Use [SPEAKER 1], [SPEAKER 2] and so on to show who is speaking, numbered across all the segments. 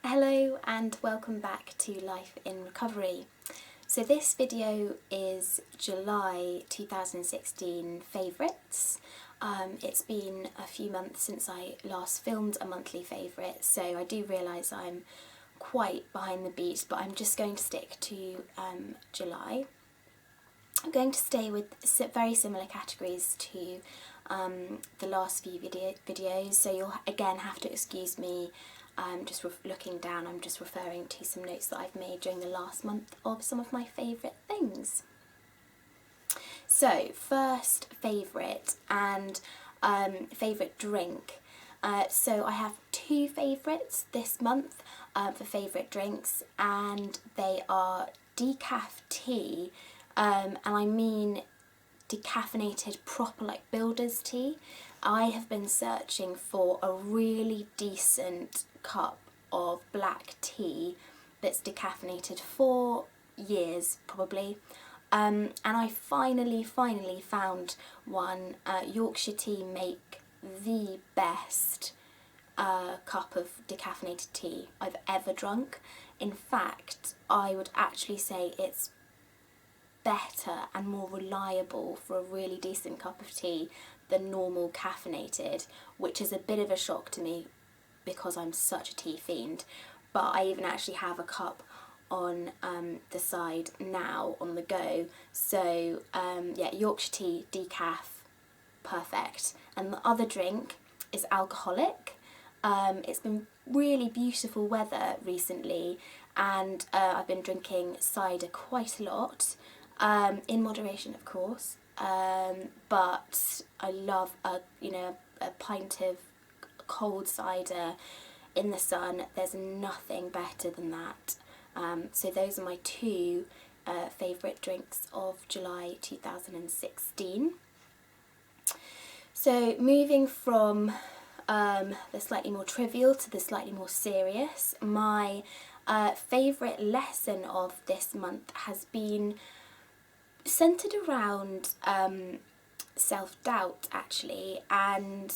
[SPEAKER 1] Hello and welcome back to Life in Recovery. So this video is July 2016 favourites. It's been a few months since I last filmed a monthly favourite, so I do realise I'm quite behind the beat, but I'm just going to stick to July. I'm going to stay with very similar categories to the last few videos, so you'll again have to excuse me just looking down. I'm just referring to some notes that I've made during the last month of some of my favourite things. So first favourite and favourite drink. So I have two favourites this month for favourite drinks, and they are decaf tea, and I mean decaffeinated proper, like builder's tea. I have been searching for a really decent cup of black tea that's decaffeinated for years probably, and I finally found one. Yorkshire Tea make the best cup of decaffeinated tea I've ever drunk. In fact, I would actually say it's better and more reliable for a really decent cup of tea than normal caffeinated, which is a bit of a shock to me because I'm such a tea fiend. But I even actually have a cup on the side now on the go. So yeah, Yorkshire Tea decaf, perfect. And the other drink is alcoholic. It's been really beautiful weather recently, and I've been drinking cider quite a lot. In moderation, of course, but I love a pint of cold cider in the sun. There's nothing better than that. So those are my two favourite drinks of July 2016. So moving from the slightly more trivial to the slightly more serious, my favourite lesson of this month has been centred around self-doubt actually. And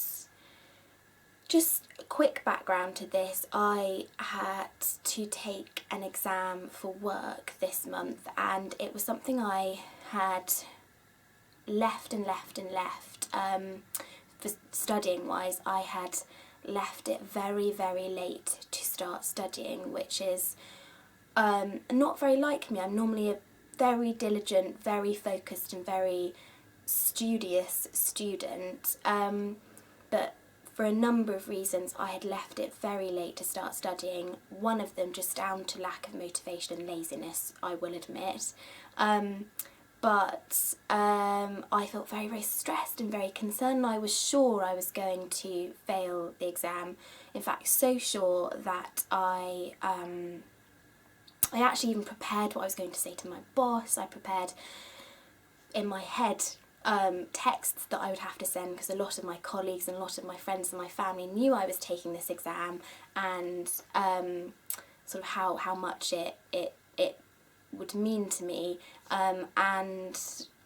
[SPEAKER 1] just a quick background to this, I had to take an exam for work this month, and it was something I had left for studying wise. I had left it very late to start studying, which is not very like me. I'm normally a very diligent, very focused and very studious student, but for a number of reasons I had left it very late to start studying. One of them just down to lack of motivation and laziness, I will admit, but I felt very stressed and very concerned. I was sure I was going to fail the exam, in fact so sure that I actually even prepared what I was going to say to my boss. I prepared in my head texts that I would have to send, because a lot of my colleagues and a lot of my friends and my family knew I was taking this exam, and sort of how much it would mean to me, and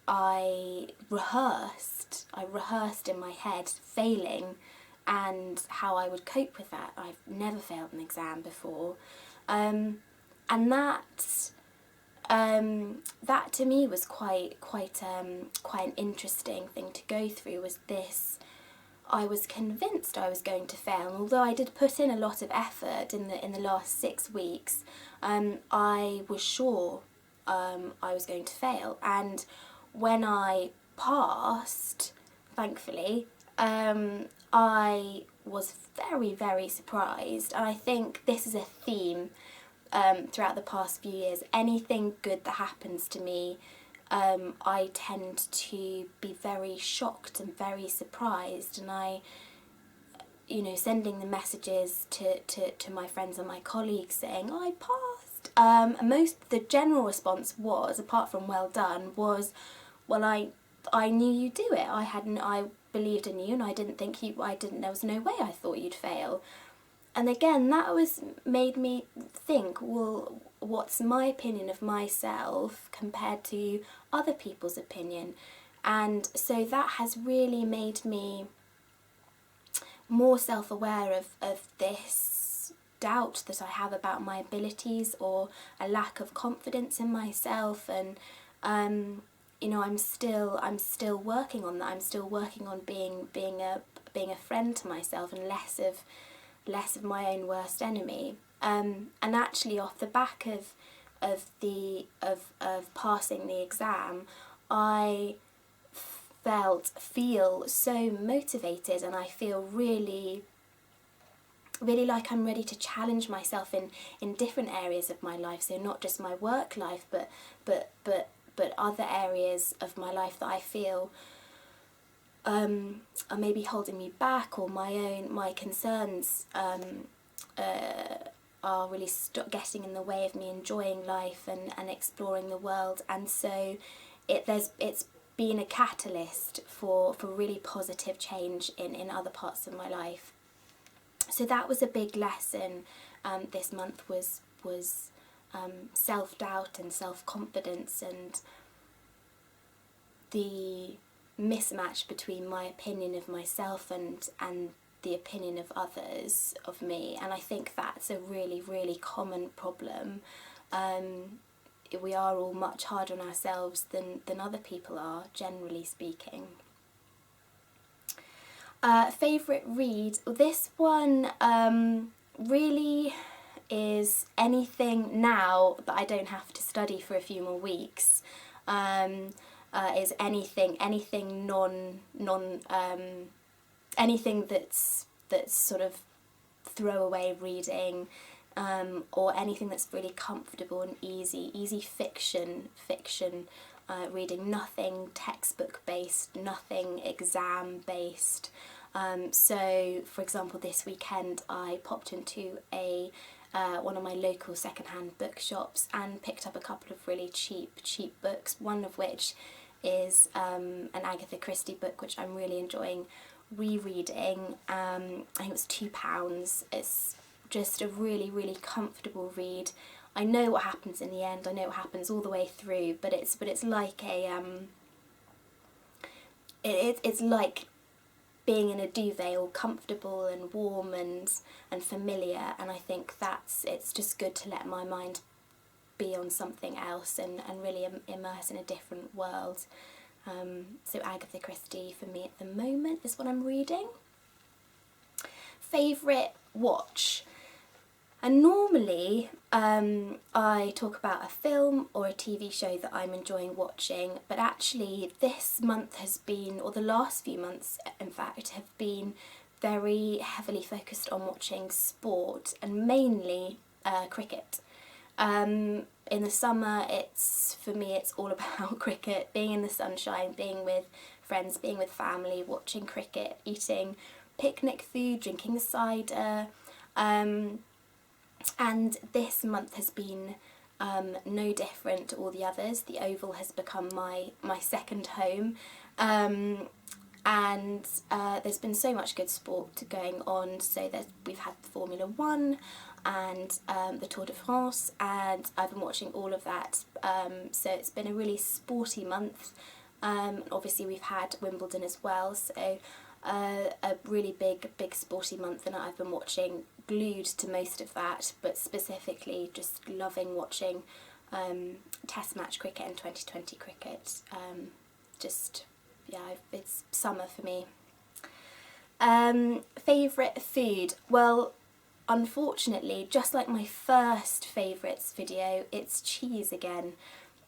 [SPEAKER 1] I rehearsed in my head failing and how I would cope with that. I've never failed an exam before, and that to me was quite an interesting thing to go through. Was this, I was convinced I was going to fail, and although I did put in a lot of effort in the last 6 weeks, I was sure I was going to fail. And when I passed, thankfully, I was very surprised. And I think this is a theme throughout the past few years. Anything good that happens to me, I tend to be very shocked and very surprised, and I, sending the messages to my friends and my colleagues saying, "Oh, I passed." The general response was, apart from "well done," was, "Well, I knew you'd do it. I believed in you, and there was no way I thought you'd fail." And again, that made me think, well, what's my opinion of myself compared to other people's opinion? And so that has really made me more self-aware of this doubt that I have about my abilities, or a lack of confidence in myself. And you know, I'm still working on that. I'm still working on being a friend to myself, and less of my own worst enemy. And actually, off the back of passing the exam, I feel so motivated, and I feel really like I'm ready to challenge myself in different areas of my life. So not just my work life, but other areas of my life that I feel are maybe holding me back, or my concerns are really getting in the way of me enjoying life and exploring the world. And so it's been a catalyst for really positive change in other parts of my life. So that was a big lesson this month, was self-doubt and self-confidence, and the mismatch between my opinion of myself and the opinion of others of me. And I think that's a really, really common problem. We are all much harder on ourselves than other people are, generally speaking. Favourite read? This one really is anything now that I don't have to study for a few more weeks. Is anything anything that's sort of throwaway reading, or anything that's really comfortable and easy fiction reading, nothing textbook based, nothing exam based. So for example, this weekend I popped into one of my local secondhand bookshops and picked up a couple of really cheap books, one of which is an Agatha Christie book, which I'm really enjoying rereading. I think it was £2. It's just a really, really comfortable read. I know what happens in the end, I know what happens all the way through, but it's like it's like being in a duvet, all comfortable and warm and familiar. And I think it's just good to let my mind be on something else and really immerse in a different world. So Agatha Christie for me at the moment is what I'm reading. Favourite watch? And normally I talk about a film or a TV show that I'm enjoying watching, but actually this month has been, or the last few months in fact, have been very heavily focused on watching sport, and mainly cricket. In the summer, for me it's all about cricket, being in the sunshine, being with friends, being with family, watching cricket, eating picnic food, drinking cider. And this month has been no different to all the others. The Oval has become my second home, and there's been so much good sport going on. So we've had Formula 1 and the Tour de France, and I've been watching all of that. So it's been a really sporty month. Obviously we've had Wimbledon as well, so a really big sporty month, and I've been watching, glued to most of that, but specifically just loving watching Test match cricket and 2020 cricket. It's summer for me. Favourite food? Well, unfortunately, just like my first favourites video, it's cheese again.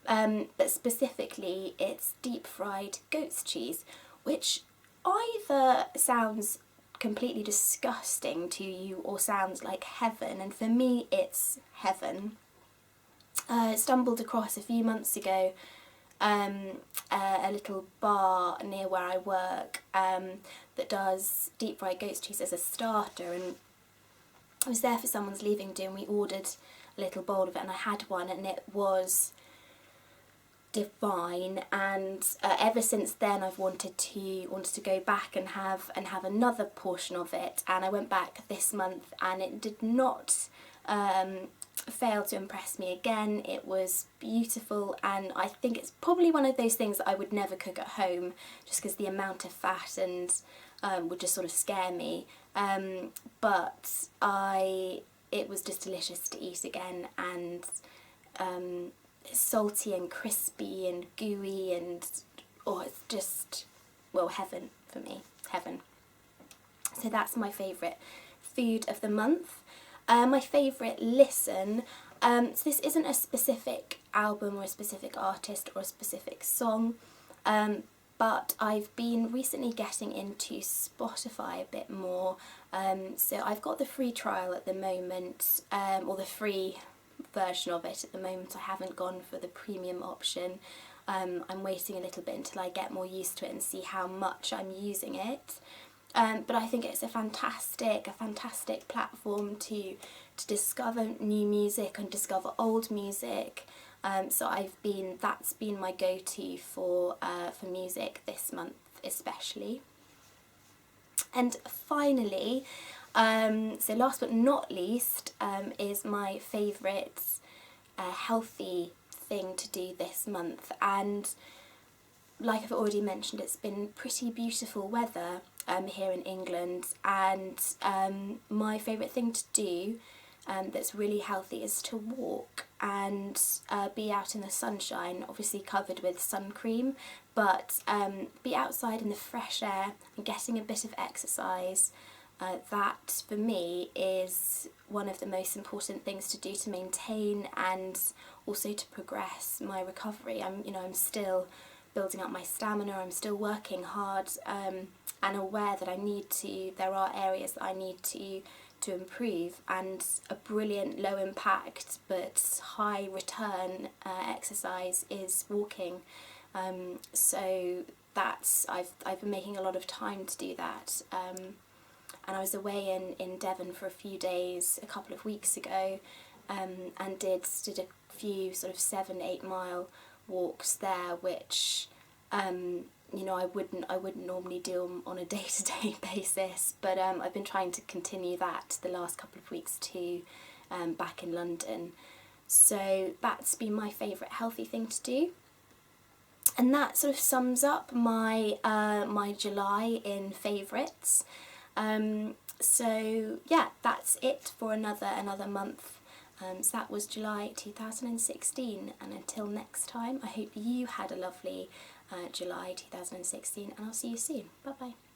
[SPEAKER 1] But specifically it's deep fried goat's cheese, which either sounds completely disgusting to you or sounds like heaven, and for me it's heaven. I stumbled across a few months ago a little bar near where I work that does deep fried goat's cheese as a starter, and I was there for someone's leaving do, and we ordered a little bowl of it, and I had one, and it was divine. And ever since then I've wanted to go back and have another portion of it, and I went back this month and it did not fail to impress me again. It was beautiful, and I think it's probably one of those things that I would never cook at home, just because the amount of fat and would just sort of scare me. But I it was just delicious to eat again, and salty and crispy and gooey, and oh, it's just, well, heaven for me, heaven. So that's my favourite food of the month. My favourite listen, so this isn't a specific album or a specific artist or a specific song, but I've been recently getting into Spotify a bit more. So I've got the free trial at the moment, or the free version of it at the moment. I haven't gone for the premium option. I'm waiting a little bit until I get more used to it and see how much I'm using it. But I think it's a fantastic platform to discover new music and discover old music. So that's been my go-to for music this month especially. And finally, so last but not least, is my favourite healthy thing to do this month. And like I've already mentioned, it's been pretty beautiful weather here in England, and my favourite thing to do that's really healthy is to walk and be out in the sunshine, obviously covered with sun cream, but be outside in the fresh air and getting a bit of exercise. That for me is one of the most important things to do to maintain and also to progress my recovery. I'm still building up my stamina, I'm still working hard, and aware that there are areas that I need to improve, and a brilliant low impact but high return exercise is walking. So I've been making a lot of time to do that, and I was away in Devon for a few days a couple of weeks ago, and did a few sort of 7-8 mile walks there, which I wouldn't normally do on a day-to-day basis, but I've been trying to continue that the last couple of weeks too, back in London. So that's been my favourite healthy thing to do. And that sort of sums up my my July in favourites. So yeah, that's it for another month. So that was July 2016, and until next time, I hope you had a lovely July 2016, and I'll see you soon. Bye bye.